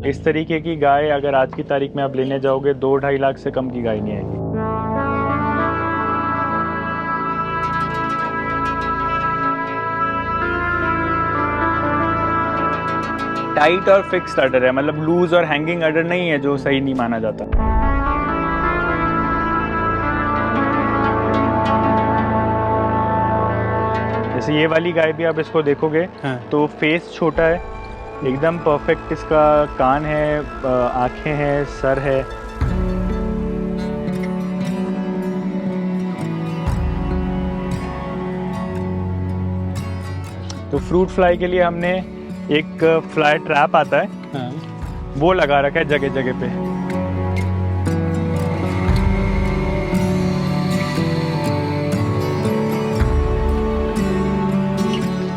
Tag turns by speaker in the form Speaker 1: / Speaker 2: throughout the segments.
Speaker 1: इस तरीके की गाय अगर आज की तारीख में आप लेने जाओगे 2-2.5 लाख से कम की गाय नहीं आएगी। टाइट और फिक्स्ड अडर है, मतलब लूज और हैंगिंग अडर नहीं है जो सही नहीं माना जाता। जैसे ये वाली गाय भी आप इसको देखोगे
Speaker 2: हाँ।
Speaker 1: तो फेस छोटा है, एकदम परफेक्ट इसका कान है, आंखें हैं, सर है। तो फ्रूट फ्लाई के लिए हमने एक फ्लाई ट्रैप आता है,
Speaker 2: हाँ।
Speaker 1: वो लगा रखा है जगह जगह पे।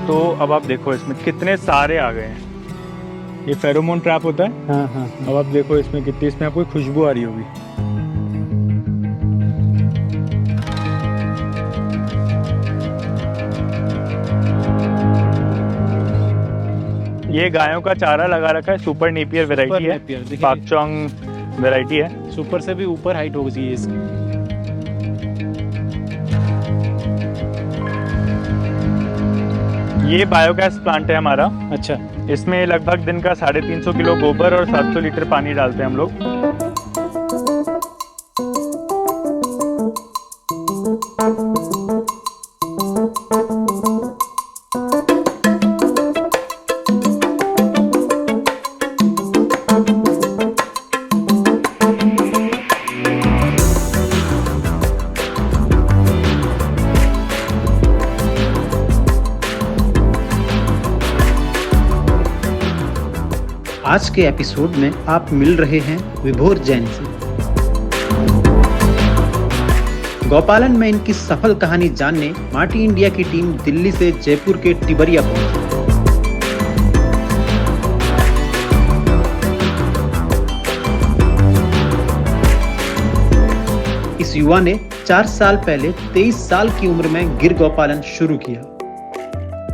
Speaker 1: तो अब आप देखो इसमें कितने सारे आ गए हैं। ये फेरोमोन ट्रैप होता है।
Speaker 2: हाँ, हाँ,
Speaker 1: अब आप देखो इसमें कितनी, इसमें आपको खुशबू आ रही होगी। ये गायों का चारा लगा रखा है, सुपर नेपियर वैरायटी है, पाकचोंग वैरायटी है।
Speaker 2: सुपर से भी ऊपर हाइट होगी इसकी।
Speaker 1: ये बायोगैस प्लांट है हमारा।
Speaker 2: अच्छा।
Speaker 1: इसमें लगभग दिन का 350 किलो गोबर और 700 लीटर पानी डालते हैं हम लोग।
Speaker 3: आज के एपिसोड में आप मिल रहे हैं विभोर जैन से। गौपालन में इनकी सफल कहानी जानने माटी इंडिया की टीम दिल्ली से जयपुर के टिबरिया पहुंची। इस युवा ने 4 साल पहले 23 साल की उम्र में गिर गौपालन शुरू किया।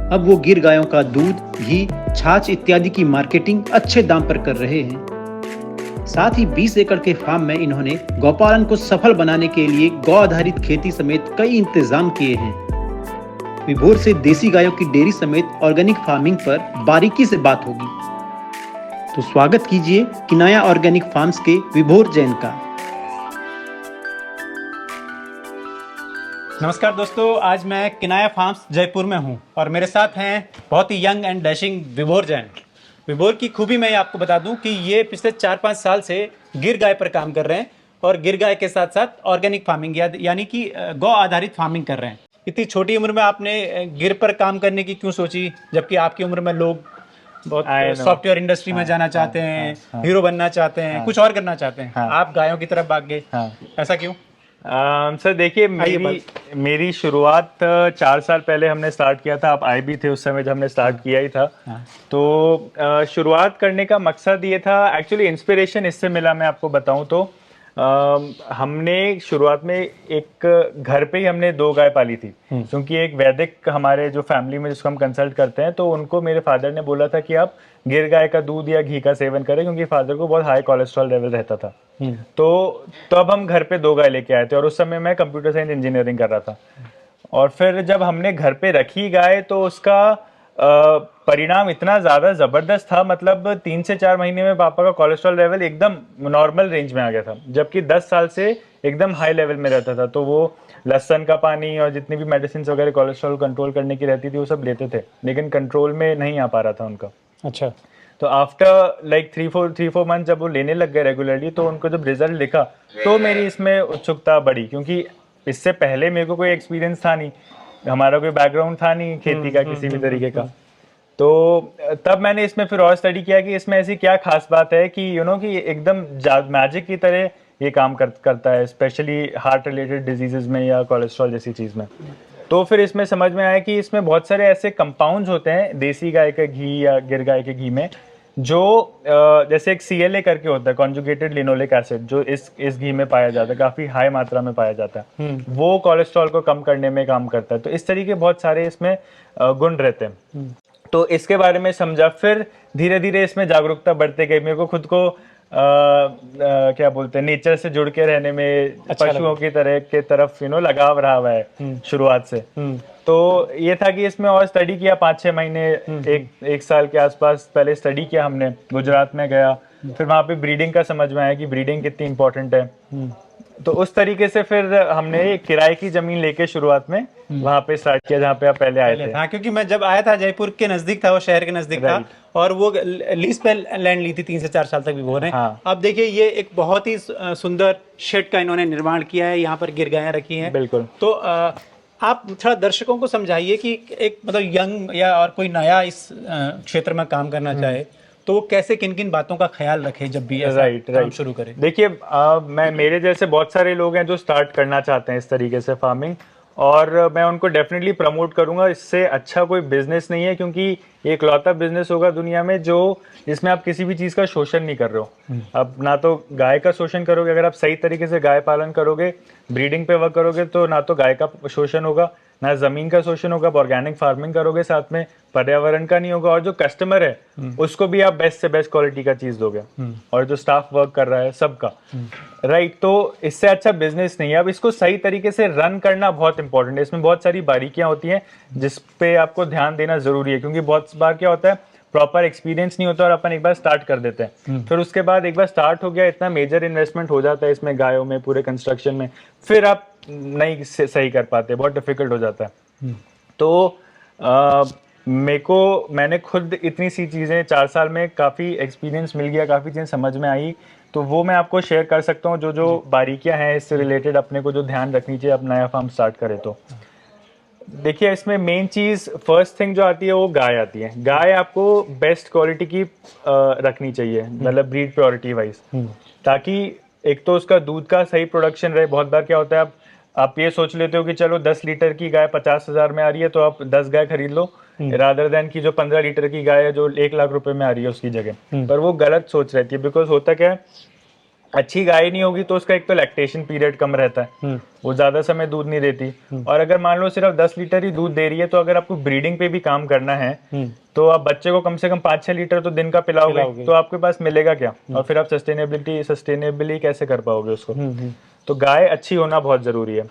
Speaker 3: अब वो गिर गायों का दूध, घी, छाछ इत्यादि की मार्केटिंग अच्छे दाम पर कर रहे हैं। साथ ही 20 एकड़ के फार्म में इन्होंने गौपालन को सफल बनाने के लिए गौ आधारित खेती समेत कई इंतजाम किए हैं। विभोर से देसी गायों की डेयरी समेत ऑर्गेनिक फार्मिंग पर बारीकी से बात होगी। तो स्वागत कीजिए किनाया ऑर्गेनिक फार्म्स के विभोर जैन का।
Speaker 2: नमस्कार दोस्तों, आज मैं किनाया फार्म्स जयपुर में हूं और मेरे साथ हैं बहुत ही यंग एंड डैशिंग विभोर जैन। विभोर की खूबी मैं आपको बता दूं कि ये पिछले 4-5 साल से गिर गाय पर काम कर रहे हैं और गिर गाय के साथ साथ ऑर्गेनिक फार्मिंग यानी कि गौ आधारित फार्मिंग कर रहे हैं। इतनी छोटी उम्र में आपने गिर पर काम करने की क्यों सोची, जबकि आपकी उम्र में लोग बहुत सॉफ्टवेयर इंडस्ट्री में जाना चाहते हैं, हीरो बनना चाहते हैं, कुछ और करना चाहते हैं, आप गायों की तरफ भाग गए, ऐसा क्यों?
Speaker 1: सर देखिए, मेरी शुरुआत 4 साल पहले हमने स्टार्ट किया था। आप आए भी थे उस समय जब हमने स्टार्ट किया ही था। तो शुरुआत करने का मकसद ये था, एक्चुअली इंस्पिरेशन इससे मिला, मैं आपको बताऊं तो हमने शुरुआत में एक घर पे ही हमने 2 गाय पाली थी, क्योंकि एक वैदिक हमारे जो फैमिली में जिसको हम कंसल्ट करते हैं, तो उनको मेरे फादर ने बोला था कि आप गिर गाय का दूध या घी का सेवन करें, क्योंकि फादर को बहुत हाई कोलेस्ट्रॉल लेवल रहता था। तो अब हम घर पे 2 गाय लेके आए थे और उस समय मैं कंप्यूटर साइंस इंजीनियरिंग कर रहा था। और फिर जब हमने घर पे रखी गाय तो उसका परिणाम इतना ज़्यादा ज़बरदस्त था, मतलब 3 से 4 महीने में पापा का कोलेस्ट्रॉल लेवल एकदम नॉर्मल रेंज में आ गया था, जबकि 10 साल से एकदम हाई लेवल में रहता था। तो वो लहसुन का पानी और जितनी भी मेडिसिन वगैरह कोलेस्ट्रॉल कंट्रोल करने की रहती थी वो सब लेते थे, लेकिन कंट्रोल में नहीं आ पा रहा था उनका।
Speaker 2: अच्छा।
Speaker 1: तो आफ्टर लाइक 3-4 मंथ जब वो लेने लग गए रेगुलरली, तो उनको जब रिजल्ट लिखा तो मेरी इसमें उत्सुकता बढ़ी, क्योंकि इससे पहले मेरे को कोई एक्सपीरियंस था नहीं, हमारा कोई बैकग्राउंड था नहीं खेती का किसी भी तरीके का। तो तब मैंने इसमें फिर और स्टडी किया कि इसमें ऐसी क्या खास बात है कि कि एकदम मैजिक की तरह ये काम करता है, स्पेशली हार्ट रिलेटेड डिजीजेस में या कोलेस्ट्रॉल जैसी चीज़ में। तो फिर इसमें समझ में आया कि इसमें बहुत सारे ऐसे कंपाउंड्स होते हैं देसी गाय के घी या गिर गाय के घी में, जो जैसे एक CLA करके होता है, कॉन्जुगेटेड लिनोलिक एसिड, जो इस घी में पाया जाता है, काफ़ी हाई मात्रा में पाया जाता है। वो कोलेस्ट्रॉल को कम करने में काम करता है। तो इस तरीके बहुत सारे इसमें गुण रहते हैं। तो इसके बारे में समझा। फिर धीरे धीरे इसमें जागरूकता बढ़ते गई। मेरे को खुद को क्या बोलते हैं, नेचर से जुड़ के रहने में, पशुओं की तरह के तरफ लगाव रहा हुआ है शुरुआत से। तो ये था कि इसमें और स्टडी किया 5-6 महीने, एक साल के आसपास पहले स्टडी किया हमने। गुजरात में गया, फिर वहाँ पे ब्रीडिंग का समझ में आया कि ब्रीडिंग कितनी इंपॉर्टेंट है। तो उस तरीके से फिर हमने किराए की जमीन लेके शुरुआत में वहाँ पे स्टार्ट किया जहाँ पे आप पहले आए थे।
Speaker 2: हाँ, क्योंकि मैं जब आया था जयपुर के नजदीक था, वो शहर के नजदीक था, और वो लीज पे लैंड ली थी 3 से 4 साल तक विभोर ने।
Speaker 1: हाँ।
Speaker 2: अब देखिए ये एक बहुत ही सुंदर शेड का इन्होंने निर्माण किया है, यहाँ पर गिरगायें रखी हैं।
Speaker 1: बिल्कुल।
Speaker 2: तो आप थोड़ा दर्शकों को समझाइए कि एक मतलब यंग या और कोई नया इस क्षेत्र में काम करना चाहे तो वो कैसे किन किन बातों का ख्याल रखे जब भी ऐसा काम शुरू करे।
Speaker 1: देखिए मेरे जैसे बहुत सारे लोग हैं जो स्टार्ट करना चाहते हैं इस तरीके से फार्मिंग, और मैं उनको डेफिनेटली प्रमोट करूंगा। इससे अच्छा कोई बिजनेस नहीं है, क्योंकि ये इकलौता बिजनेस होगा दुनिया में जिसमें आप किसी भी चीज़ का शोषण नहीं कर रहे हो। अब ना तो गाय का शोषण करोगे, अगर आप सही तरीके से गाय पालन करोगे, ब्रीडिंग पे वर्क करोगे, तो ना तो गाय का शोषण होगा, ना जमीन का शोषण होगा। ऑर्गेनिक फार्मिंग करोगे साथ में, पर्यावरण का नहीं होगा, और जो कस्टमर है उसको भी आप बेस्ट से बेस्ट क्वालिटी का चीज दोगे, और जो स्टाफ वर्क कर रहा है सबका, राइट। तो इससे अच्छा बिजनेस नहीं है। अब इसको सही तरीके से रन करना बहुत इंपॉर्टेंट है। इसमें बहुत सारी बारीकियां होती हैं जिस पे आपको ध्यान देना जरूरी है, क्योंकि बहुत बार क्या होता है, प्रॉपर एक्सपीरियंस नहीं होता और अपन एक बार स्टार्ट कर देते हैं, फिर उसके बाद एक बार स्टार्ट हो गया, इतना मेजर इन्वेस्टमेंट हो जाता है इसमें, गायों में, पूरे कंस्ट्रक्शन में, फिर आप नहीं सही कर पाते, बहुत डिफिकल्ट हो जाता है। तो मैंने खुद इतनी सी चीज़ें 4 साल में काफ़ी एक्सपीरियंस मिल गया, काफ़ी चीज़ें समझ में आई, तो वो मैं आपको शेयर कर सकता हूँ, जो बारीकियां हैं इससे रिलेटेड, अपने को जो ध्यान रखनी चाहिए अब नया फार्म स्टार्ट करें तो। देखिए इसमें मेन चीज़, फर्स्ट थिंग जो आती है वो गाय आती है। गाय आपको बेस्ट क्वालिटी की रखनी चाहिए, मतलब ब्रीड प्योरिटी वाइज, ताकि एक तो उसका दूध का सही प्रोडक्शन रहे। बहुत बार क्या होता है, आप ये सोच लेते हो कि चलो 10 लीटर की गाय 50,000 में आ रही है तो आप 10 गाय खरीद लो, रादर देन की जो 15 लीटर की गाय है जो 1 लाख रुपए में आ रही है उसकी जगह। पर वो गलत सोच रहती है, बिकॉज होता क्या है, अच्छी गाय नहीं होगी तो उसका एक तो लैक्टेशन पीरियड कम रहता है, वो ज्यादा समय दूध नहीं देती, और अगर मान लो सिर्फ 10 लीटर ही दूध दे रही है, तो अगर आपको ब्रीडिंग पे भी काम करना है तो आप बच्चे को कम से कम 5-6 लीटर तो दिन का पिलाओगे, तो आपके पास मिलेगा क्या, और फिर आप सस्टेनेबली कैसे कर पाओगे उसको। तो गाय अच्छी होना बहुत जरूरी है।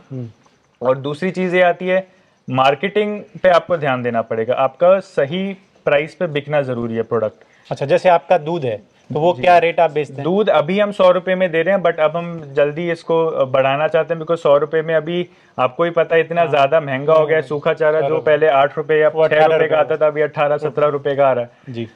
Speaker 1: और दूसरी चीज ये आती है, मार्केटिंग पे आपको ध्यान देना पड़ेगा, आपका सही प्राइस पे बिकना जरूरी है प्रोडक्ट।
Speaker 2: अच्छा, जैसे आपका दूध है तो वो क्या रेट आप बेचते हैं?
Speaker 1: दूध अभी हम 100 रुपए में दे रहे हैं, बट अब हम जल्दी इसको बढ़ाना चाहते हैं, बिकॉज 100 रुपए में अभी आपको ही पता है इतना ज्यादा महंगा हो गया है। सूखा चारा जो पहले 8 रुपए या 6 रुपए का आता था, अभी 18-17 रुपए का आ रहा है जी।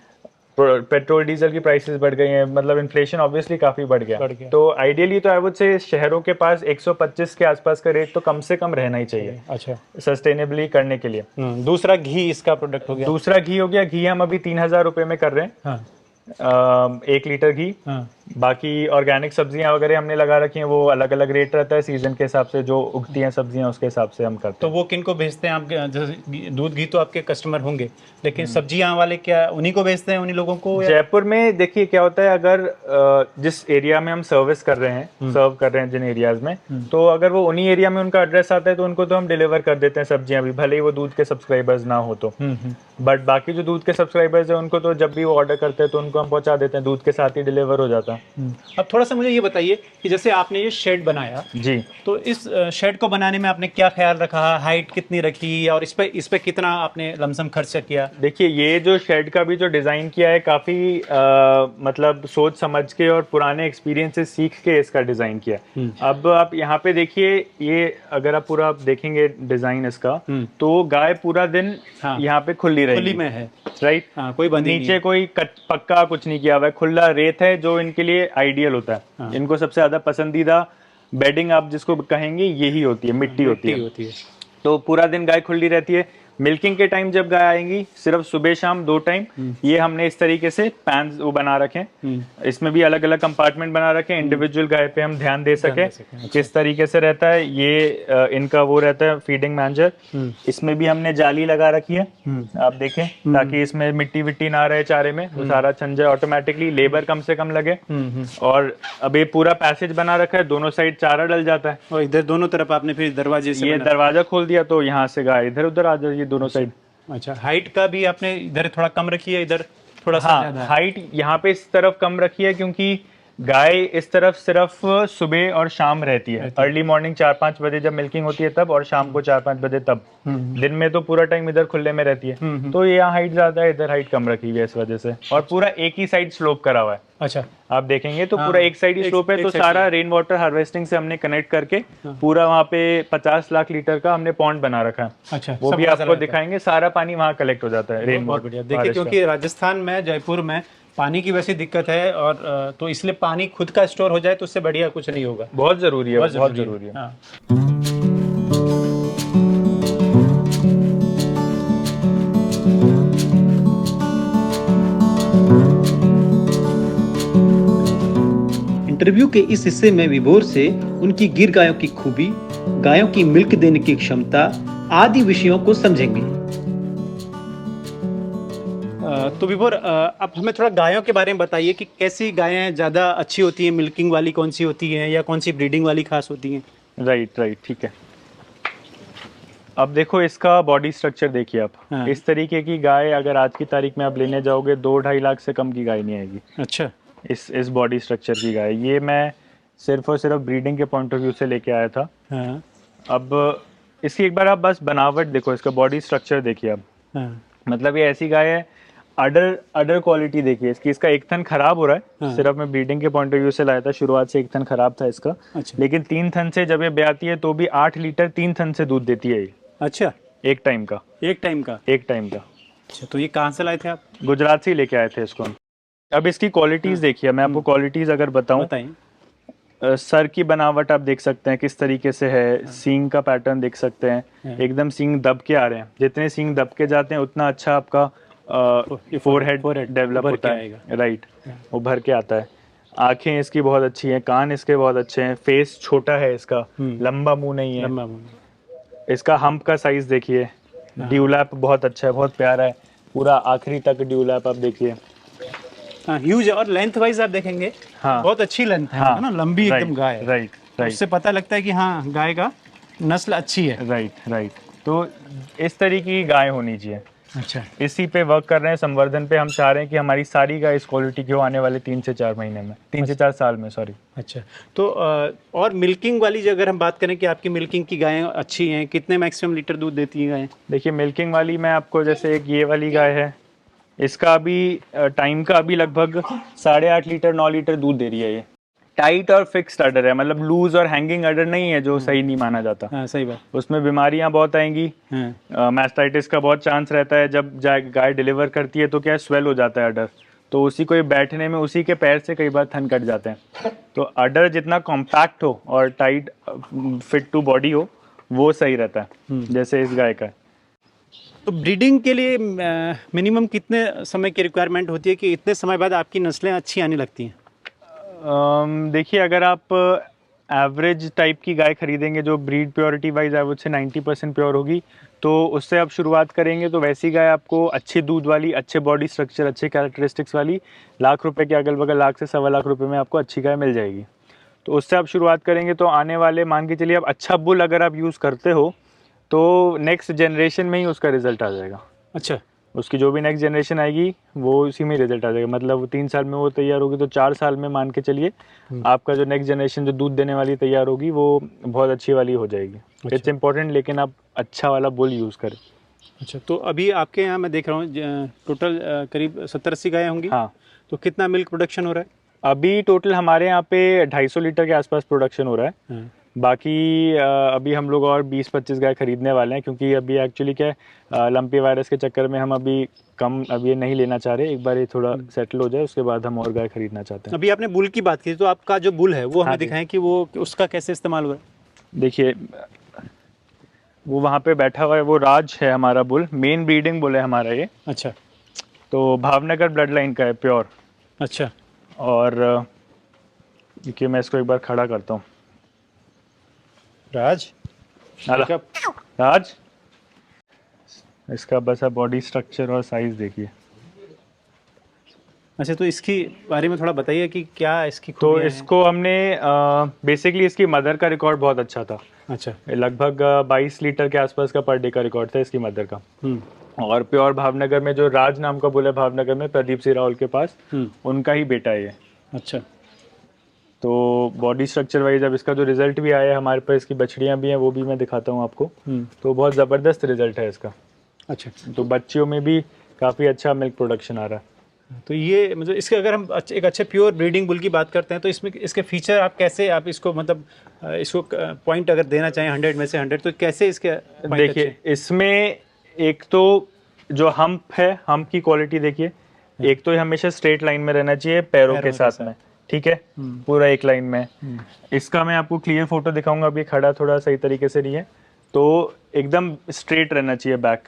Speaker 1: पेट्रोल डीजल की प्राइसेस बढ़ गई हैं, मतलब इन्फ्लेशन ऑब्वियसली काफी बढ़ गया। तो आइडियली तो आई वुड से शहरों के पास 125 के आसपास का रेट तो कम से कम रहना ही चाहिए, अच्छा, सस्टेनेबली करने के लिए।
Speaker 2: दूसरा घी इसका प्रोडक्ट हो गया।
Speaker 1: दूसरा घी हो गया, घी हम अभी 3000 रुपए में कर रहे हैं। हाँ। 1 लीटर घी। हाँ। बाकी ऑर्गेनिक सब्जियां वगैरह हमने लगा रखी हैं, वो अलग अलग रेट रहता है सीजन के हिसाब से, जो उगती हैं सब्जियां उसके हिसाब से हम करते हैं।
Speaker 2: तो वो किन को भेजते हैं आप? जैसे दूध घी तो आपके कस्टमर होंगे, लेकिन सब्जियां वाले क्या उन्हीं को भेजते हैं, उन्हीं लोगों को?
Speaker 1: जयपुर में देखिए क्या होता है, अगर जिस एरिया में हम सर्विस कर रहे हैं, सर्व कर रहे हैं जिन एरियाज में, तो अगर वो उन्हीं एरिया में उनका एड्रेस आता है तो उनको तो हम डिलीवर कर देते हैं सब्जियां भी, भले ही वो दूध के सब्सक्राइबर्स ना हो तो। बट बाकी जो दूध के सब्सक्राइबर्स है उनको तो जब भी वो ऑर्डर करते हैं तो उनको हम पहुंचा देते हैं, दूध के साथ ही डिलीवर हो जाता है।
Speaker 2: अब थोड़ा सा मुझे ये बताइए कि जैसे आपने ये शेड बनाया
Speaker 1: जी, तो
Speaker 2: इस शेड को बनाने में आपने क्या ख्याल रखा, हाइट कितनी रखी, और इस पे कितना आपने लमसम खर्च किया?
Speaker 1: देखिए ये जो शेड का भी जो डिजाइन किया है, काफी मतलब सोच समझ के और पुराने एक्सपीरियंस से सीख के इसका डिजाइन किया। अब आप यहाँ पे देखिए, ये अगर आप पूरा देखेंगे डिजाइन इसका, तो गाय पूरा दिन यहाँ पे खुली रहेगी,
Speaker 2: खुली में है,
Speaker 1: राइट।
Speaker 2: कोई बंदी
Speaker 1: नीचे कोई पक्का कुछ नहीं किया हुआ है, खुला रेत है जो इनके लिए आइडियल होता है। इनको सबसे ज्यादा पसंदीदा बेडिंग आप जिसको कहेंगे यही होती है, मिट्टी होती है। तो पूरा दिन गाय खुली रहती है। मिल्किंग के टाइम जब गाय आएंगी, सिर्फ सुबह शाम 2 टाइम, ये हमने इस तरीके से पैन वो बना रखे हैं, इसमें भी अलग अलग कंपार्टमेंट बना रखे हैं, इंडिविजुअल गाय पे हम ध्यान दे सके किस तरीके से रहता है। ये इनका वो रहता है फीडिंग मैनेजर, इसमें भी हमने जाली लगा रखी है, आप देखें, ताकि इसमें मिट्टी विट्टी ना रहे चारे में, वो सारा छन जाए ऑटोमेटिकली, लेबर कम से कम लगे। और अब ये पूरा पैसेज बना रखा है, दोनों साइड चारा डल जाता है,
Speaker 2: और इधर दोनों तरफ आपने फिर दरवाजे से
Speaker 1: ये दरवाजा खोल दिया तो यहाँ से गाय इधर उधर आ जाएगी दोनों साइड।
Speaker 2: अच्छा, हाइट का भी आपने इधर थोड़ा कम रखी है, इधर थोड़ा सा ज्यादा
Speaker 1: हाँ,
Speaker 2: है।
Speaker 1: हाइट यहाँ पे इस तरफ कम रखी है क्योंकि गाय इस तरफ सिर्फ सुबह और शाम रहती है। अर्ली मॉर्निंग 4-5 बजे जब मिल्किंग होती है तब, और शाम को 4-5 बजे तब। दिन में तो पूरा टाइम इधर खुले में रहती है। तो यहाँ हाइट ज्यादा है, इधर हाइट कम रखी हुई है इस वजह से। और पूरा एक ही साइड स्लोप करा हुआ है।
Speaker 2: अच्छा,
Speaker 1: आप देखेंगे तो
Speaker 2: हाँ,
Speaker 1: पूरा एक साइड ही
Speaker 2: एक-
Speaker 1: स्लोप है।
Speaker 2: एक
Speaker 1: तो
Speaker 2: side
Speaker 1: सारा रेन वाटर हार्वेस्टिंग से हमने कनेक्ट करके पूरा वहाँ पे 50 लाख लीटर का हमने पॉन्ड बना रखा है।
Speaker 2: अच्छा,
Speaker 1: वो
Speaker 2: सब
Speaker 1: भी
Speaker 2: वहाँ से
Speaker 1: आपको
Speaker 2: रहता है।
Speaker 1: दिखाएंगे, सारा पानी वहाँ कलेक्ट हो जाता है रेन
Speaker 2: बहुत
Speaker 1: वाटर।
Speaker 2: बढ़िया। देखिए, क्योंकि राजस्थान में, जयपुर में पानी की वैसी दिक्कत है, और तो इसलिए पानी खुद का स्टोर हो जाए तो उससे बढ़िया कुछ नहीं होगा।
Speaker 1: बहुत जरूरी है, बहुत जरूरी है।
Speaker 2: हाँ।
Speaker 3: इंटरव्यू के इस हिस्से में विभोर से उनकी गिर गायों की खूबी, गायों की मिल्क देने की क्षमता आदि विषयों को समझेंगे।
Speaker 2: तो विभोर, अब हमें थोड़ा गायों के बारे में बताइए कि कैसी गायें ज़्यादा अच्छी होती हैं, मिल्किंग वाली कौन सी होती हैं, या कौन सी ब्रीडिंग वाली खास होती हैं?
Speaker 1: राइट, ठीक है। अब देखो इसका बॉडी स्ट्रक्चर देखिए आप।
Speaker 2: हाँ।
Speaker 1: इस तरीके की गाय अगर आज की तारीख में आप लेने जाओगे 2-2.5 लाख से कम की गाय नहीं आएगी।
Speaker 2: अच्छा।
Speaker 1: इस बॉडी स्ट्रक्चर की गाय, ये मैं सिर्फ और सिर्फ ब्रीडिंग के पॉइंट ऑफ व्यू से लेके आया था।
Speaker 2: हाँ।
Speaker 1: अब इसकी एक बार आप बस बनावट देखो, इसका बॉडी स्ट्रक्चर देखिए आप।
Speaker 2: हाँ।
Speaker 1: मतलब ये ऐसी गाय है, अडर क्वालिटी देखिए इसकी। इसका एक थन खराब हो रहा है।
Speaker 2: हाँ।
Speaker 1: सिर्फ मैं ब्रीडिंग के पॉइंट ऑफ व्यू से लाया था, शुरुआत से एक थन खराब था इसका।
Speaker 2: अच्छा।
Speaker 1: लेकिन 3 थन से जब ये ब्याती है तो भी 8 लीटर 3 थन से दूध देती है ये,
Speaker 2: अच्छा,
Speaker 1: एक टाइम का।
Speaker 2: एक टाइम का। अच्छा, तो ये कहाँ से लाए थे आप?
Speaker 1: गुजरात से ही लेके आए थे इसको। अब इसकी क्वालिटीज देखिए, मैं आपको क्वालिटीज अगर बताऊं,
Speaker 2: बताइए।
Speaker 1: सर की बनावट आप देख सकते हैं किस तरीके से है। सींग का पैटर्न देख सकते हैं, एकदम सींग दब के आ रहे हैं। जितने सींग दब के जाते हैं उतना अच्छा आपका फोरहेड डेवलप होता है। राइट, उभर के आता है। आंखें इसकी बहुत अच्छी हैं, कान इसके बहुत अच्छे हैं, फेस छोटा है इसका, लंबा मुंह नहीं है। इसका हम्प का साइज देखिए, ड्यूलैप बहुत अच्छा है, बहुत प्यारा है, पूरा आखिरी तक ड्यूलैप आप देखिए।
Speaker 2: ह्यूज है, और लेंथ वाइज आप देखेंगे
Speaker 1: हाँ।
Speaker 2: बहुत अच्छी लेंथ है,
Speaker 1: हाँ।
Speaker 2: है ना, लंबी एकदम गाय है।
Speaker 1: राइट।
Speaker 2: उससे पता लगता है कि हाँ, गाय का नस्ल अच्छी है।
Speaker 1: राइट। तो इस तरीके की गाय होनी चाहिए।
Speaker 2: अच्छा।
Speaker 1: इसी पे वर्क कर रहे हैं, संवर्धन पे। हम चाह रहे हैं कि हमारी सारी गाय इस क्वालिटी की हो आने वाले 3 से 4 महीने में, 3 से 4 साल में, सॉरी।
Speaker 2: अच्छा, तो और मिल्किंग वाली जो अगर हम बात करें कि आपकी मिल्किंग की गायें अच्छी हैं, कितने मैक्सिमम लीटर दूध देती हैं गायें?
Speaker 1: देखिए मिल्किंग वाली मैं आपको, जैसे एक ये वाली गाय है, इसका अभी टाइम का अभी लगभग 8.5 लीटर 9 लीटर दूध दे रही है ये। टाइट और फिक्स्ड अडर है, मतलब लूज और हैंगिंग अडर नहीं है जो सही नहीं माना जाता।
Speaker 2: हाँ, सही बात।
Speaker 1: उसमें बीमारियां बहुत आएंगी।
Speaker 2: हाँ।
Speaker 1: मैस्टाइटिस का बहुत चांस रहता है। जब गाय डिलीवर करती है तो क्या स्वेल हो जाता है अडर, तो उसी को बैठने में उसी के पैर से कई बार थन कट जाते हैं। तो अडर जितना कॉम्पैक्ट हो और टाइट फिट टू बॉडी हो वो सही रहता है, जैसे इस गाय का।
Speaker 2: तो ब्रीडिंग के लिए मिनिमम कितने समय की रिक्वायरमेंट होती है कि इतने समय बाद आपकी नस्लें अच्छी आने लगती हैं?
Speaker 1: देखिए अगर आप एवरेज टाइप की गाय खरीदेंगे जो breed purity wise I would say 90% pure होगी, तो उससे आप शुरुआत करेंगे तो वैसी गाय आपको अच्छे दूध वाली, अच्छे बॉडी स्ट्रक्चर, अच्छे कैरेक्टरिस्टिक्स वाली लाख रुपए के अगल बगल, लाख से 1.25 लाख रुपए में आपको अच्छी गाय मिल जाएगी। तो उससे आप शुरुआत करेंगे तो आने वाले, मान के चलिए आप अच्छा बुल अगर आप यूज़ करते हो तो नेक्स्ट जनरेशन में ही उसका रिजल्ट आ जाएगा।
Speaker 2: अच्छा।
Speaker 1: उसकी जो भी नेक्स्ट जनरेशन आएगी वो उसी में रिजल्ट आ जाएगा। मतलब 3 साल में वो तैयार होगी तो 4 साल में मान के चलिए आपका जो नेक्स्ट जनरेशन जो दूध देने वाली तैयार होगी वो बहुत अच्छी वाली हो जाएगी। इट्स इम्पोर्टेंट, लेकिन आप अच्छा वाला बुल यूज़ करें।
Speaker 2: अच्छा, तो अभी आपके यहाँ मैं देख रहा हूँ टोटल करीब 70-80 गायें होंगी।
Speaker 1: हाँ।
Speaker 2: तो कितना मिल्क प्रोडक्शन हो रहा है?
Speaker 1: अभी टोटल हमारे यहाँ पे 250 लीटर के आसपास प्रोडक्शन हो रहा है।
Speaker 2: हाँ।
Speaker 1: बाकी अभी हम लोग और 20-25 गाय खरीदने वाले हैं, क्योंकि अभी एक्चुअली क्या है, लंपी वायरस के चक्कर में हम अभी ये नहीं लेना चाह रहे। एक बार ये थोड़ा सेटल हो जाए उसके बाद हम और गाय खरीदना चाहते हैं।
Speaker 2: अभी आपने बुल की बात की, तो आपका जो बुल है वो हमें
Speaker 1: हाँ
Speaker 2: दिखाएं कि वो उसका कैसे इस्तेमाल हो रहा है।
Speaker 1: देखिए वो वहाँ पे बैठा हुआ है, वो राज है हमारा बुल, मेन ब्रीडिंग बुल है हमारा ये।
Speaker 2: अच्छा।
Speaker 1: तो भावनगर ब्लड लाइन का है, प्योर।
Speaker 2: अच्छा।
Speaker 1: और देखिए मैं इसको एक बार खड़ा करता हूँ।
Speaker 2: राज,
Speaker 1: राज, इसका बस बॉडी स्ट्रक्चर और साइज देखिए।
Speaker 2: अच्छा, तो इसकी बारे में थोड़ा बताइए कि क्या इसकी
Speaker 1: तो
Speaker 2: खूबियां हैं?
Speaker 1: इसको हमने बेसिकली इसकी मदर का रिकॉर्ड बहुत अच्छा था।
Speaker 2: अच्छा।
Speaker 1: लगभग 22 लीटर के आसपास का पर डे का रिकॉर्ड था इसकी मदर का। और प्योर भावनगर में जो राज नाम का बुल है भावनगर में प्रदीप सिंह रावल के पास, उनका ही बेटा है ये।
Speaker 2: अच्छा।
Speaker 1: तो बॉडी स्ट्रक्चर वाइज अब इसका जो रिजल्ट भी आया है हमारे पास, इसकी बछड़ियाँ भी हैं, वो भी मैं दिखाता हूँ आपको। तो बहुत ज़बरदस्त रिजल्ट है इसका।
Speaker 2: अच्छा।
Speaker 1: तो बच्चियों में भी काफ़ी अच्छा मिल्क प्रोडक्शन आ रहा है।
Speaker 2: तो ये मतलब इसके अगर हम एक अच्छे प्योर ब्रीडिंग बुल की बात करते हैं तो इसमें इसके फीचर आप कैसे आप इसको मतलब इसको पॉइंट अगर देना चाहें 100 में से 100 तो कैसे इसके point
Speaker 1: देखिए
Speaker 2: अच्छे?
Speaker 1: इसमें एक तो जो हम्प है, हम्प की क्वालिटी देखिए, एक तो ये हमेशा स्ट्रेट लाइन में रहना चाहिए पैरों के साथ में, ठीक है, पूरा एक लाइन में। इसका मैं आपको क्लियर फोटो दिखाऊंगा, अभी खड़ा थोड़ा सही तरीके से नहीं है, तो एकदम स्ट्रेट रहना चाहिए बैक।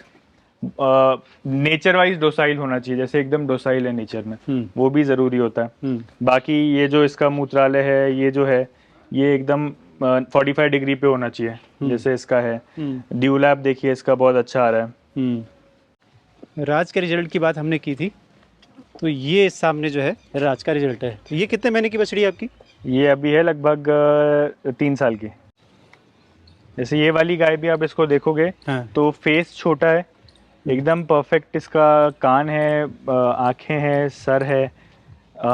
Speaker 1: नेचर वाइज डोसाइल होना चाहिए, जैसे एकदम डोसाइल है नेचर में, वो भी ज़रूरी होता है। बाकी ये जो इसका मूत्रालय है, ये जो है ये एकदम 45 डिग्री पे होना चाहिए, जैसे इसका है। ड्यू लैब देखिए इसका बहुत अच्छा आ रहा है।
Speaker 2: राज के रिजल्ट की बात हमने की थी, तो ये सामने जो है राज का रिजल्ट है। तो ये कितने महीने की बछड़ी है आपकी?
Speaker 1: ये अभी है लगभग 3 साल की। जैसे ये वाली गाय भी आप इसको देखोगे तो फेस छोटा है, एकदम परफेक्ट इसका कान है, आंखें हैं, सर है।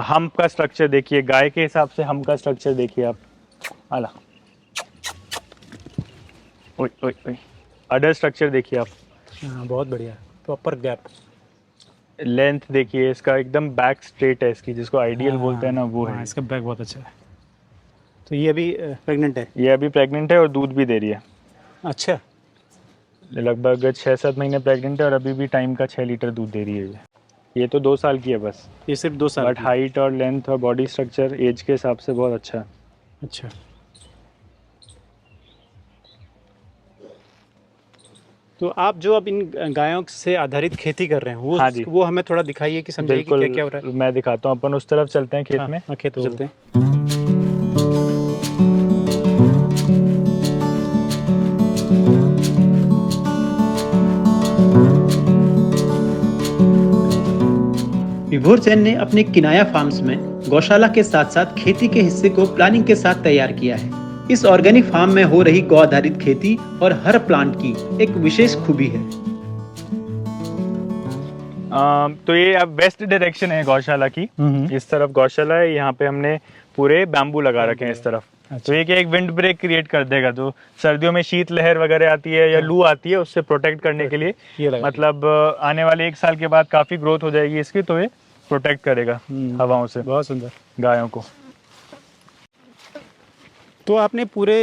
Speaker 1: हम्प का स्ट्रक्चर देखिए, गाय के हिसाब से हम्प का स्ट्रक्चर देखिए आप। आला ओए ओए ओए, अडर स्ट्रक्चर देखिए आप।
Speaker 2: हाँ बहुत बढ़िया, प्रॉपर गैप।
Speaker 1: लेंथ देखिए इसका, एकदम बैक स्ट्रेट है इसकी, जिसको आइडियल बोलते हैं ना, वो है।
Speaker 2: इसका बैक बहुत अच्छा है। तो ये अभी प्रेग्नेंट है?
Speaker 1: ये अभी प्रेग्नेंट है और दूध भी दे रही है।
Speaker 2: अच्छा।
Speaker 1: लगभग 6-7 महीने प्रेग्नेंट है और अभी भी टाइम का 6 लीटर दूध दे रही है। ये तो 2 साल की है बस।
Speaker 2: ये सिर्फ 2 साल
Speaker 1: बट हाइट और लेंथ और बॉडी स्ट्रक्चर एज के हिसाब से बहुत अच्छा है।
Speaker 2: अच्छा। तो आप जो अब इन गायों से आधारित खेती कर रहे हैं वो,
Speaker 1: हाँ जी,
Speaker 2: वो हमें थोड़ा दिखाइए कि समझाइए कि क्या क्या हो रहा है।
Speaker 1: मैं दिखाता हूँ, अपन उस तरफ चलते हैं खेत में।
Speaker 2: हाँ, खेत
Speaker 1: तो
Speaker 2: चलते हैं।
Speaker 3: विभोर जैन ने अपने किनाया फार्म्स में गौशाला के साथ साथ खेती के हिस्से को प्लानिंग के साथ तैयार किया है। इस ऑर्गेनिक फार्म में हो रही गौ आधारित खेती और हर प्लांट की एक विशेष खूबी है।
Speaker 1: तो ये अब वेस्ट डायरेक्शन है गौशाला की, इस तरफ गौशाला है, यहाँ पे हमने पूरे बैम्बू लगा रखे हैं इस तरफ। तो ये क्या एक विंड ब्रेक क्रिएट कर देगा, तो सर्दियों में शीत लहर वगैरह आती है या लू आती है, उससे प्रोटेक्ट करने के लिए मतलब आने वाले 1 साल के बाद काफी ग्रोथ हो जाएगी इसकी, तो ये प्रोटेक्ट करेगा हवाओं से
Speaker 2: बहुत सुंदर
Speaker 1: गायों को।
Speaker 2: तो आपने पूरे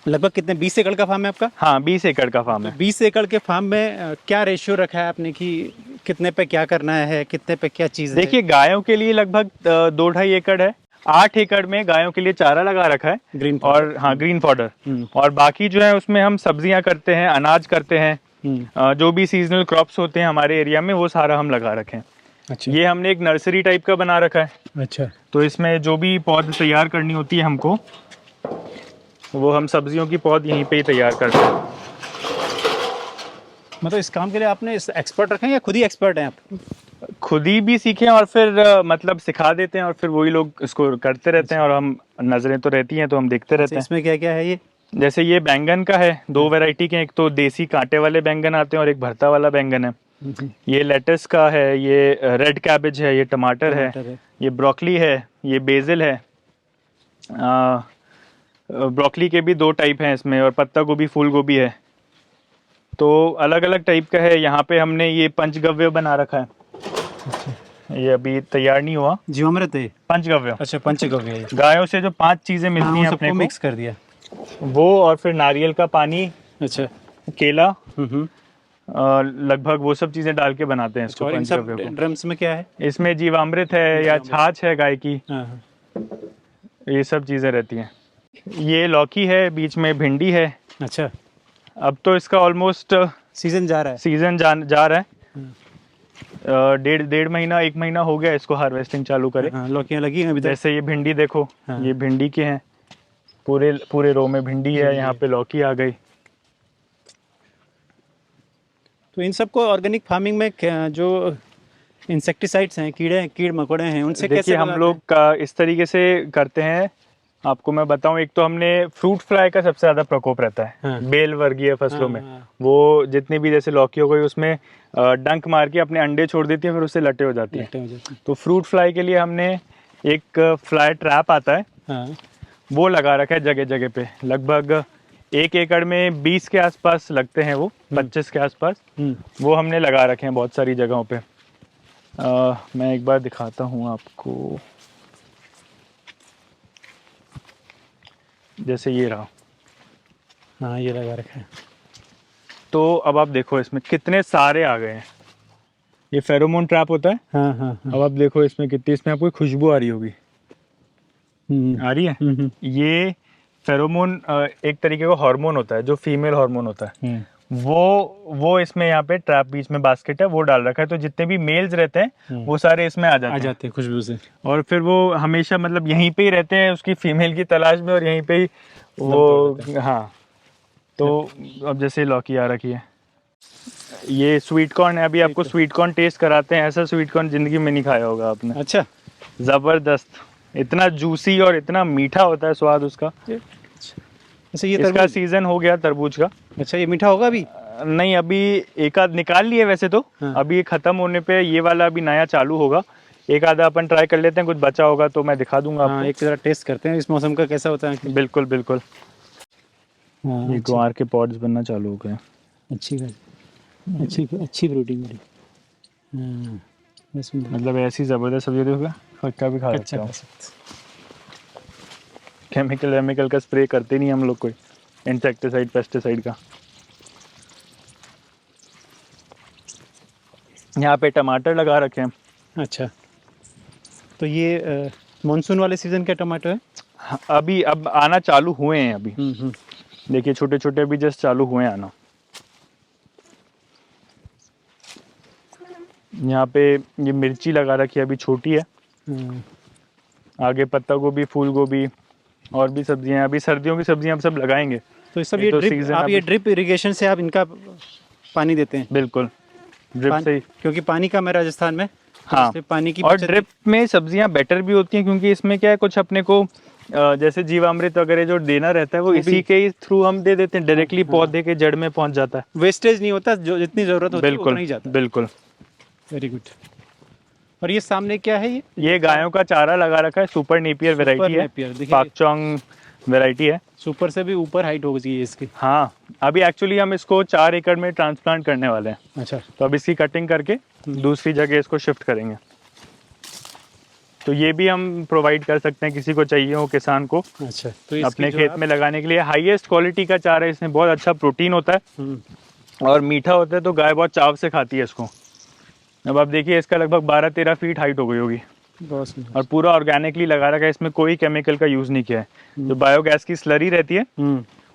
Speaker 2: लगभग कितने 20 एकड़ का फार्म है आपका?
Speaker 1: हाँ 20 एकड़ का फार्म है।
Speaker 2: 20 एकड़ के फार्म में क्या रेशियो रखा है आपने कि कितने पे क्या करना है, कितने पे क्या चीज़ है?
Speaker 1: देखिए गायों के लिए लगभग 2-2.5 एकड़ है। 8 एकड़ में गायों के लिए चारा लगा रखा है,
Speaker 2: ग्रीन
Speaker 1: और हाँ ग्रीन फॉडर, और बाकी जो है उसमें हम सब्जियां करते हैं, अनाज करते हैं, जो भी सीजनल क्रॉप्स होते हैं हमारे एरिया में वो सारा हम लगा रखे हैं।
Speaker 2: अच्छा।
Speaker 1: ये हमने एक नर्सरी टाइप का बना रखा है।
Speaker 2: अच्छा।
Speaker 1: तो इसमें जो भी पौध तैयार करनी होती है हमको, वो हम सब्जियों की पौध यहीं पे ही तैयार करते हैं।
Speaker 2: मतलब इस काम के लिए आपने एक्सपर्ट रखे हैं या खुद ही एक्सपर्ट हैं आप?
Speaker 1: खुद ही भी सीखे और फिर मतलब सिखा देते हैं, और फिर वही लोग इसको करते रहते हैं, और हम नजरें तो रहती हैं तो हम देखते रहते हैं।
Speaker 2: इसमें क्या क्या है ये?
Speaker 1: जैसे ये बैंगन का है, 2 वैरायटी के, एक तो देसी कांटे वाले बैंगन आते हैं और एक भरता वाला बैंगन है। ये लेटस का है, ये रेड कैबेज है, ये टमाटर है, ये ब्रोकली है, ये बेसिल है। ब्रोकली के भी 2 टाइप हैं इसमें, और पत्ता गोभी, फूल गोभी है, तो अलग अलग टाइप का है। यहाँ पे हमने ये पंचगव्य बना रखा है। ये अभी तैयार नहीं हुआ,
Speaker 2: जीवामृत है
Speaker 1: पंचगव्य।
Speaker 2: अच्छा, पंचगव्य है।
Speaker 1: गायों से जो 5 चीजें मिलती हैं अपने को,
Speaker 2: मिक्स कर दिया
Speaker 1: वो, और फिर नारियल का पानी,
Speaker 2: अच्छा,
Speaker 1: केला, लगभग वो सब चीजें डाल के बनाते हैं इसको।
Speaker 2: और इन सब ड्रम्स में क्या है?
Speaker 1: इसमें जीवामृत है या छाछ है गाय की, ये सब चीजें रहती हैं। ये लौकी है, बीच में भिंडी है।
Speaker 2: अच्छा।
Speaker 1: अब तो इसका ऑलमोस्ट
Speaker 2: सीजन जा रहा है।
Speaker 1: सीजन जा रहा है। 1.5 महीना 1 महीना हो गया इसको हार्वेस्टिंग चालू करे।
Speaker 2: लौकियां लगी हैं अभी तक।
Speaker 1: जैसे ये भिंडी देखो, ये भिंडी के हैं, पूरे रो में भिंडी है, यहाँ पे लौकी आ गई।
Speaker 2: तो इन सबको ऑर्गेनिक फार्मिंग में जो इंसेक्टिसाइड्स हैं, कीड़े मकोड़े हैं, उनसे कैसे
Speaker 1: हम लोग का इस तरीके से करते हैं। आपको मैं बताऊं, एक तो हमने फ्रूट फ्लाई का सबसे ज्यादा प्रकोप रहता है
Speaker 2: हाँ।
Speaker 1: बेल वर्गीय फसलों में।
Speaker 2: हाँ।
Speaker 1: वो जितनी भी जैसे लौकी हो गई उसमें डंक मार के अपने अंडे छोड़ देती है, फिर उससे लटे हो जाती है।
Speaker 2: लट्टे हो जाते हैं।
Speaker 1: तो फ्रूट फ्लाई के लिए हमने एक फ्लाई ट्रैप आता है,
Speaker 2: हाँ।
Speaker 1: वो लगा रखा है जगह जगह पे। लगभग 1 एकड़ में 20 के आसपास लगते हैं वो, 25 के आसपास वो हमने लगा रखे हैं बहुत सारी जगहों पे। मैं एक बार दिखाता हूँ आपको, जैसे ये रहा।
Speaker 2: हाँ, ये लगा रखा है।
Speaker 1: तो अब आप देखो इसमें कितने सारे आ गए हैं। ये फेरोमोन ट्रैप होता है।
Speaker 2: हाँ हाँ हाँ।
Speaker 1: अब आप देखो इसमें कितनी, इसमें आपको खुशबू आ रही होगी, आ रही है। ये फेरोमोन एक तरीके का हार्मोन होता है, जो फीमेल हार्मोन होता है। वो इसमें यहाँ पे ट्रैप बीच में बास्केट है, वो डाल रखा है। तो जितने भी मेल्स रहते हैं वो सारे इसमें आ जाते हैं
Speaker 2: खुशबू से।
Speaker 1: और फिर वो हमेशा मतलब यहीं पे ही रहते हैं उसकी फीमेल की तलाश में, और यहीं पे ही वो। हाँ, तो अब जैसे लौकी आ रखी है, ये स्वीट कॉर्न है। अभी आपको स्वीट कॉर्न टेस्ट कराते हैं। ऐसा स्वीट कॉर्न जिंदगी में नहीं खाया होगा आपने।
Speaker 2: अच्छा।
Speaker 1: जबरदस्त, इतना जूसी और इतना मीठा होता है स्वाद उसका।
Speaker 2: अच्छा, ये
Speaker 1: इसका सीजन हो गया तरबूज का।
Speaker 2: अच्छा, ये मीठा होगा अभी?
Speaker 1: नहीं, अभी एक आध निकाल लिए वैसे तो।
Speaker 2: हाँ।
Speaker 1: अभी ये खत्म होने पे ये वाला अभी नया चालू होगा। एक आधा अपन ट्राई कर लेते हैं, कुछ बचा होगा तो मैं दिखा दूंगा
Speaker 2: हाँ,
Speaker 1: आपको।
Speaker 2: एक जरा टेस्ट करते हैं इस मौसम का कैसा होता है।
Speaker 1: बिल्कुल बिल्कुल।
Speaker 2: हाँ,
Speaker 1: ये ग्वार के पॉड्स बनना चालू हो गए।
Speaker 2: अच्छी अच्छी प्रोटीन वाली। हाँ, बस
Speaker 1: मतलब ऐसी जबरदस्त सब्जी देखोगे, कच्चा भी खा सकते हो। केमिकल का स्प्रे करते नहीं हम लोग कोई, इंसेक्टिसाइड पेस्टिसाइड का। यहाँ पे टमाटर लगा रखे हैं।
Speaker 2: अच्छा, तो ये मानसून वाले सीजन के टमाटर है?
Speaker 1: हाँ, अभी अब आना चालू हुए हैं अभी। देखिए छोटे छोटे अभी जस्ट चालू हुए हैं आना। यहाँ पे ये मिर्ची लगा रखी है, अभी छोटी है। आगे पत्ता गोभी, फूल गोभी और भी सब्जियां। अभी सर्दियों की सब्जियां हम सब लगाएंगे।
Speaker 2: तो सब ये
Speaker 1: तो
Speaker 2: ड्रिप,
Speaker 1: season
Speaker 2: आप
Speaker 1: अभी-
Speaker 2: ये ड्रिप इरिगेशन से आप इनका पानी देते हैं?
Speaker 1: बिल्कुल, ड्रिप से ही।
Speaker 2: क्योंकि पानी का मैं राजस्थान में, तो
Speaker 1: हाँ,
Speaker 2: इसलिए पानी की
Speaker 1: और
Speaker 2: बचत-
Speaker 1: ड्रिप में सब्जियां बेटर भी होती हैं, क्योंकि इसमें क्या है, कुछ अपने को जैसे जीवामृत वगैरह जो देना रहता है वो इसी के ही थ्रू हम दे देते हैं, डायरेक्टली पौधे के जड़ में पहुंच जाता है।
Speaker 2: वेस्टेज नहीं होता, जो जितनी जरूरत होती है उतना
Speaker 1: बिल्कुल
Speaker 2: ही जाता है।
Speaker 1: बिल्कुल।
Speaker 2: Very good. और ये सामने क्या है?
Speaker 1: ये गायों का चारा लगा रखा है, सुपर नेपियर वैरायटी है,
Speaker 2: नेपियर, देखिए।
Speaker 1: पाकचोंग वैरायटी है।
Speaker 2: सुपर से भी ऊपर हाइट हो गई है इसकी।
Speaker 1: हाँ, अभी एक्चुअली हम इसको 4 एकड़ में ट्रांसप्लांट करने वाले हैं।
Speaker 2: अच्छा।
Speaker 1: तो अब इसकी कटिंग करके दूसरी जगह इसको शिफ्ट करेंगे। तो ये भी हम प्रोवाइड कर सकते हैं, किसी को चाहिए हो किसान को
Speaker 2: अच्छा, तो
Speaker 1: अपने खेत में लगाने के लिए। हाईएस्ट क्वालिटी का चारा है, इसमें बहुत अच्छा प्रोटीन होता है और मीठा होता है, तो गाय बहुत चाव से खाती है इसको। अब आप देखिए इसका लगभग 12-13 फीट हाइट हो गई होगी, और पूरा ऑर्गेनिकली लगा रखा है। इसमें कोई केमिकल का यूज नहीं किया है। जो बायोगैस की स्लरी रहती है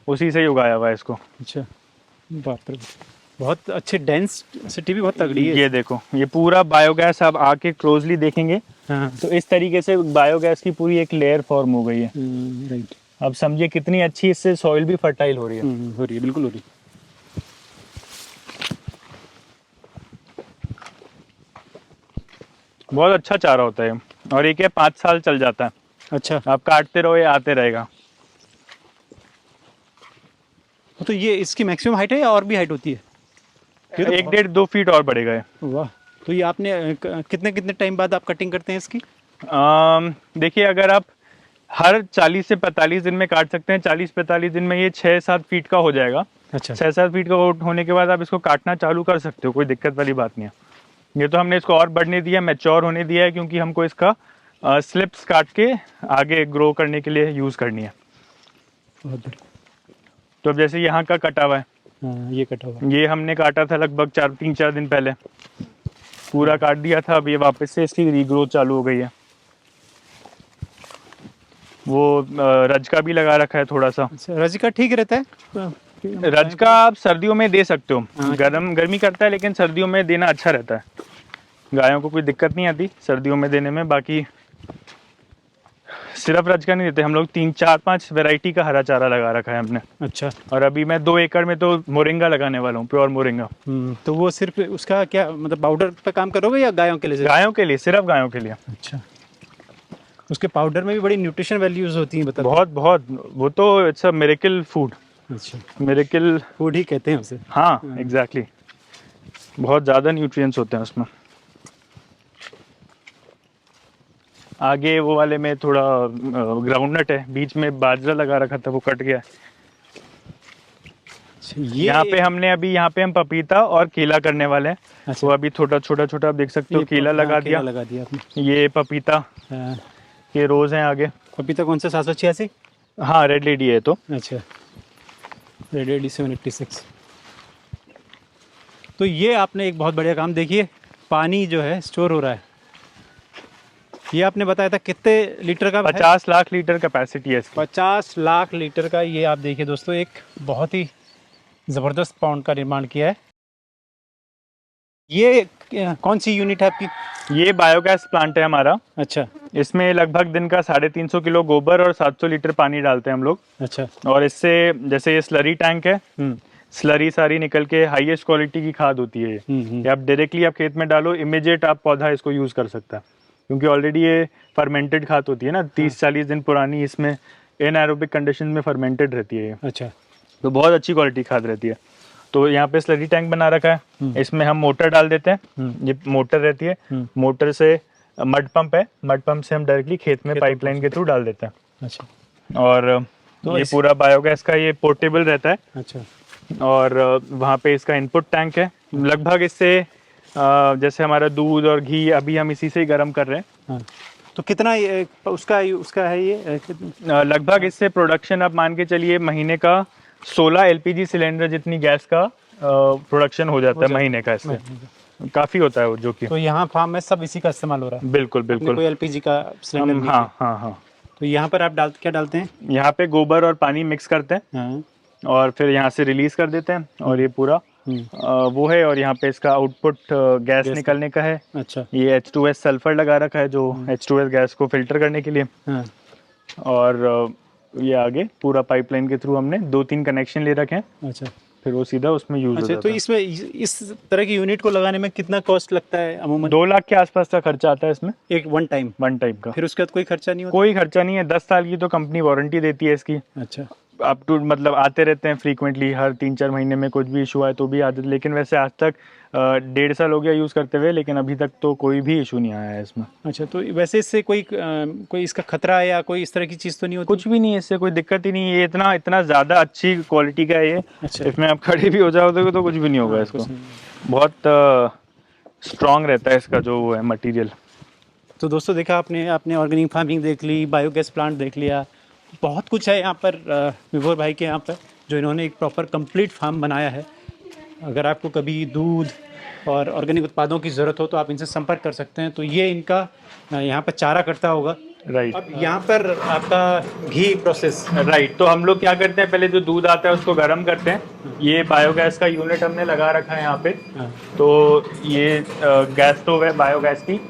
Speaker 1: उसी से ही उगाया हुआ है इसको।
Speaker 2: अच्छा, बाप रे, बहुत अच्छे डेंसिटी भी बहुत तगड़ी है।
Speaker 1: ये देखो, ये पूरा बायोगैस आप आके क्लोजली देखेंगे।
Speaker 2: हाँ।
Speaker 1: तो इस तरीके से बायोगैस की पूरी एक लेयर फॉर्म हो गई है।
Speaker 2: राइट।
Speaker 1: अब समझिए कितनी अच्छी इससे सॉइल भी फर्टाइल हो रही है।
Speaker 2: हो रही है, बिल्कुल हो रही है।
Speaker 1: बहुत अच्छा चारा होता है, और एक 5 साल चल जाता है।
Speaker 2: अच्छा,
Speaker 1: आप काटते रहो, ये आते रहेगा।
Speaker 2: तो ये इसकी मैक्सिमम हाइट है या और भी हाइट होती है?
Speaker 1: 1-1.5-2 फीट और बढ़ेगा ये।
Speaker 2: वाह। तो ये आपने कितने टाइम बाद आप कटिंग करते हैं इसकी?
Speaker 1: देखिए, अगर आप हर 40 से 45 दिन में काट सकते हैं। 40-45 दिन में ये 6-7 फीट का हो जाएगा।
Speaker 2: अच्छा।
Speaker 1: 6-7 फीट का होने के बाद आप इसको काटना चालू कर सकते हो, कोई दिक्कत वाली बात नहीं है। ये तो हमने इसको और बढ़ने दिया, मैच्योर होने दिया है, क्योंकि हमको इसका स्लिप्स काट के आगे ग्रो करने के लिए यूज़ करनी है। तो अब जैसे यहाँ का कटा हुआ है,
Speaker 2: ये कटा हुआ,
Speaker 1: ये हमने काटा था लगभग 3-4 दिन पहले, पूरा काट दिया था। अब ये वापस से इसकी रीग्रोथ चालू हो गई है। वो रजका भी लगा रखा है थोड़ा सा।
Speaker 2: अच्छा, रजिका ठीक रहता है?
Speaker 1: रजका आप सर्दियों में दे सकते हो। गर्मी करता है, लेकिन सर्दियों में देना अच्छा रहता है। गायों को कोई दिक्कत नहीं आती सर्दियों में देने में। बाकी सिर्फ रजका नहीं देते हम लोग, 3-4-5 वैरायटी का हरा चारा लगा रखा है हमने।
Speaker 2: अच्छा।
Speaker 1: और अभी मैं 2 एकड़ में तो मोरिंगा लगाने वाला हूँ, प्योर मोरिंगा।
Speaker 2: तो वो सिर्फ उसका क्या मतलब पाउडर पे काम करोगे या गायों के लिए?
Speaker 1: गायों के लिए, सिर्फ गायों के लिए।
Speaker 2: अच्छा। उसके पाउडर में भी बड़ी न्यूट्रिशन वैल्यूज होती हैं, बता।
Speaker 1: बहुत बहुत, वो तो इट्स अ मिरेकल फूड,
Speaker 2: अच्छा,
Speaker 1: मिरेकल
Speaker 2: फूड ही कहते हैं उसे।
Speaker 1: हाँ एग्जैक्टली बहुत ज़्यादा न्यूट्रिएंट्स होते हैं उसमें। आगे वो वाले में थोड़ा ग्राउंडनट है, बीच में बाजरा लगा रखा था वो कट गया।
Speaker 2: ये
Speaker 1: यहाँ पे हमने अभी यहाँ पे हम पपीता और केला करने वाले हैं।
Speaker 2: अच्छा।
Speaker 1: तो अभी छोटा छोटा आप देख सकते हो
Speaker 2: ये
Speaker 1: केला लगा
Speaker 2: केला
Speaker 1: दिया।
Speaker 2: लगा दिया आपने।
Speaker 1: ये पपीता
Speaker 2: हाँ,
Speaker 1: के रोज हैं आगे।
Speaker 2: पपीता कौन सा 786?
Speaker 1: हाँ रेड लेडी है तो।
Speaker 2: अच्छा, रेड 786। तो ये आपने एक बहुत बढ़िया काम, देखिए पानी जो है स्टोर हो रहा है। ये आपने बताया था कितने लीटर का है?
Speaker 1: 50 लाख लीटर कैपेसिटी है इसकी।
Speaker 2: 50 लाख लीटर का। ये आप देखिए दोस्तों, एक बहुत ही ज़बरदस्त पाउंड का निर्माण किया है। ये कौन सी यूनिट है आपकी?
Speaker 1: ये बायोगैस प्लांट है हमारा।
Speaker 2: अच्छा
Speaker 1: इसमें लगभग दिन का 350 किलो गोबर और 700 लीटर पानी डालते हैं हम लोग।
Speaker 2: अच्छा।
Speaker 1: और इससे जैसे ये स्लरी टैंक है, स्लरी सारी निकल के हाईएस्ट क्वालिटी की खाद होती है ये आप डायरेक्टली आप खेत में डालो, इमीडिएट आप पौधा इसको यूज़ कर सकता है, क्योंकि ऑलरेडी ये फर्मेंटेड खाद होती है ना, 30-40 दिन पुरानी, इसमें एनाएरोबिक कंडीशन में फर्मेंटेड रहती है ये।
Speaker 2: अच्छा।
Speaker 1: तो बहुत अच्छी क्वालिटी खाद रहती है। तो यहाँ पे स्लरी टैंक बना रखा है, इसमें हम मोटर डाल देते हैं। ये मोटर रहती है, मोटर से मड पंप है, मड पंप से हम डायरेक्टली खेत में पाइपलाइन के थ्रू डाल देते हैं।
Speaker 2: अच्छा।
Speaker 1: और
Speaker 2: तो
Speaker 1: ये पूरा बायोगैस का ये पोर्टेबल रहता है।
Speaker 2: अच्छा।
Speaker 1: और वहाँ पे इसका इनपुट टैंक है। लगभग इससे जैसे हमारा दूध और घी अभी हम इसी से ही गर्म कर रहे हैं।
Speaker 2: हाँ। तो कितना उसका है ये?
Speaker 1: लगभग इससे प्रोडक्शन आप मान के चलिए महीने का 16 एलपीजी सिलेंडर जितनी गैस का प्रोडक्शन हो जाता है महीने का। इससे काफ़ी होता है वो, जो कि
Speaker 2: तो यहाँ फार्म में सब इसी का इस्तेमाल हो रहा है?
Speaker 1: बिल्कुल बिल्कुल।
Speaker 2: कोई एलपीजी का सिलेंडर नहीं?
Speaker 1: हाँ हाँ हाँ।
Speaker 2: तो यहाँ पर आप क्या डालते हैं?
Speaker 1: यहाँ पे गोबर और पानी मिक्स करते हैं।
Speaker 2: हाँ।
Speaker 1: और फिर यहाँ से रिलीज कर देते हैं और ये पूरा वो है। और यहाँ पे इसका आउटपुट गैस निकलने का है।
Speaker 2: अच्छा।
Speaker 1: ये H2S सल्फर लगा रखा है जो H2S गैस को फिल्टर करने के लिए।
Speaker 2: हाँ।
Speaker 1: और ये आगे पूरा पाइपलाइन के थ्रू हमने 2-3 कनेक्शन ले रखे हैं।
Speaker 2: अच्छा।
Speaker 1: फिर वो सीधा उसमें यूज
Speaker 2: अच्छा।
Speaker 1: हो
Speaker 2: तो
Speaker 1: जाता है।
Speaker 2: इसमें इस तरह की यूनिट को लगाने में कितना कॉस्ट लगता है अमूमन?
Speaker 1: 2 लाख के आसपास का खर्चा आता है इसमें,
Speaker 2: एक वन टाइम
Speaker 1: का।
Speaker 2: फिर उसके बाद कोई खर्चा नहीं होता?
Speaker 1: कोई खर्चा नहीं है। 10 साल की तो कंपनी वारंटी देती है इसकी।
Speaker 2: अच्छा।
Speaker 1: अप टू मतलब आते रहते हैं फ्रीक्वेंटली, हर 3-4 महीने में कुछ भी इशू आए तो भी आते। लेकिन वैसे आज तक 1.5 साल हो गया यूज़ करते हुए, लेकिन अभी तक तो कोई भी इशू नहीं आया है इसमें।
Speaker 2: अच्छा। तो वैसे इससे कोई इसका खतरा है या कोई इस तरह की चीज़ तो नहीं होती?
Speaker 1: कुछ भी नहीं है, इससे कोई दिक्कत ही नहीं है। ये इतना ज़्यादा अच्छी क्वालिटी का है ये।
Speaker 2: अच्छा।
Speaker 1: इसमें आप खड़े भी हो जाओगे तो कुछ भी नहीं होगा इसको। बहुत स्ट्रॉन्ग रहता है इसका जो वो है मटीरियल।
Speaker 2: तो दोस्तों देखा आपने ऑर्गेनिक फार्मिंग देख ली, बायोगैस प्लांट देख लिया, बहुत कुछ है यहाँ पर विभोर भाई के यहाँ पर, जो इन्होंने एक प्रॉपर कंप्लीट फार्म बनाया है। अगर आपको कभी दूध और ऑर्गेनिक उत्पादों की ज़रूरत हो तो आप इनसे संपर्क कर सकते हैं। तो ये इनका यहाँ पर चारा करता होगा।
Speaker 1: राइट।
Speaker 2: अब यहाँ पर आपका घी प्रोसेस।
Speaker 1: राइट। तो हम लोग क्या करते हैं, पहले जो दूध आता है उसको गर्म करते हैं। ये बायोगैस का यूनिट हमने लगा रखा है यहाँ पे। तो ये गैस स्टोव है बायोगैस की।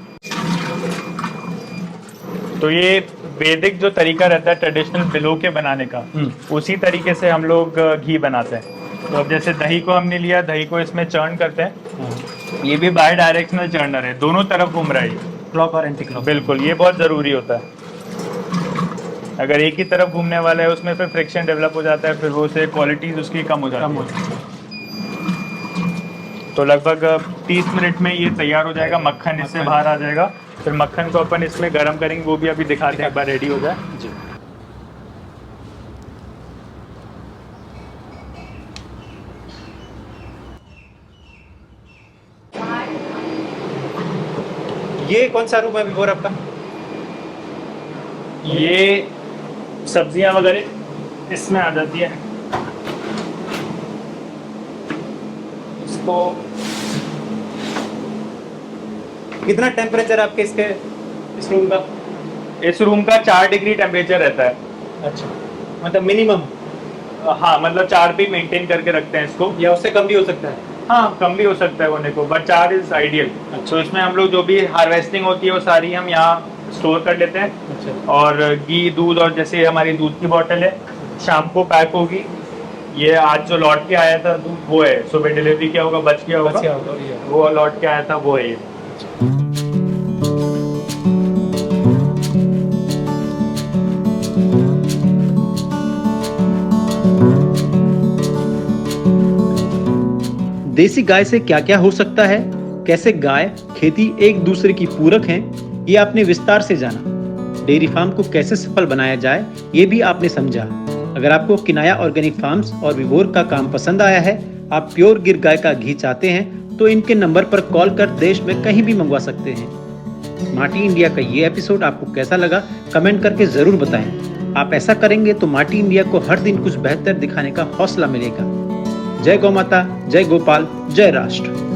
Speaker 1: तो ये वैदिक जो तरीका रहता है ट्रेडिशनल बिलो के बनाने का, उसी तरीके से हम लोग घी बनाते हैं। तो अब जैसे दही को हमने लिया, दही को इसमें चर्न करते हैं। ये भी बाई डायरेक्शनल चर्नर है, दोनों तरफ घूम रहा है,
Speaker 2: क्लॉक और एंटी क्लॉक।
Speaker 1: बिल्कुल, ये बहुत ज़रूरी होता है। अगर एक ही तरफ घूमने वाला है उसमें फिर फ्रिक्शन डेवलप हो जाता है, फिर वो से क्वालिटीज उसकी कम हो जाती है। तो लगभग 30 मिनट में ये तैयार हो जाएगा, मक्खन इससे बाहर आ जाएगा। फिर मक्खन को अपन इसमें गर्म करेंगे, वो भी अभी दिखाते हैं एक बार रेडी हो जाए।
Speaker 2: जी। ये कौन सा रूम है विभोर आपका?
Speaker 1: ये सब्जियां वगैरह इसमें आ जाती है। इसको
Speaker 2: कितना टेम्परेचर आपके इस रूम का?
Speaker 1: इस रूम का 4 डिग्री टेम्परेचर रहता है।
Speaker 2: अच्छा, मतलब मिनिमम?
Speaker 1: हाँ, मतलब 4 पे मेंटेन करके रखते हैं इसको,
Speaker 2: या उससे कम भी हो सकता है?
Speaker 1: हाँ, कम भी हो सकता है होने को, बट 4 इज आइडियल। तो इसमें हम लोग जो भी हार्वेस्टिंग होती है वो सारी हम यहाँ स्टोर कर लेते हैं।
Speaker 2: अच्छा।
Speaker 1: और घी, दूध, और जैसे हमारी दूध की बोतल है शाम को पैक होगी। ये आज जो लौट के आया था दूध वो है, सुबह डिलीवरी किया होगा, बच गया होगा, वो लौट के आया था वो है ये।
Speaker 3: देसी गाय से क्या क्या हो सकता है, कैसे गाय खेती एक दूसरे की पूरक हैं, ये आपने विस्तार से जाना। डेयरी फार्म को कैसे सफल बनाया जाए, ये भी आपने समझा। अगर आपको किनाया ऑर्गेनिक फार्म्स और विभोर का काम पसंद आया है, आप प्योर गिर गाय का घी चाहते हैं, तो इनके नंबर पर कॉल कर देश में कहीं भी मंगवा सकते हैं। माटी इंडिया का ये एपिसोड आपको कैसा लगा, कमेंट करके जरूर बताएं। आप ऐसा करेंगे तो माटी इंडिया को हर दिन कुछ बेहतर दिखाने का हौसला मिलेगा। जय गौ माता, जय गोपाल, जय राष्ट्र।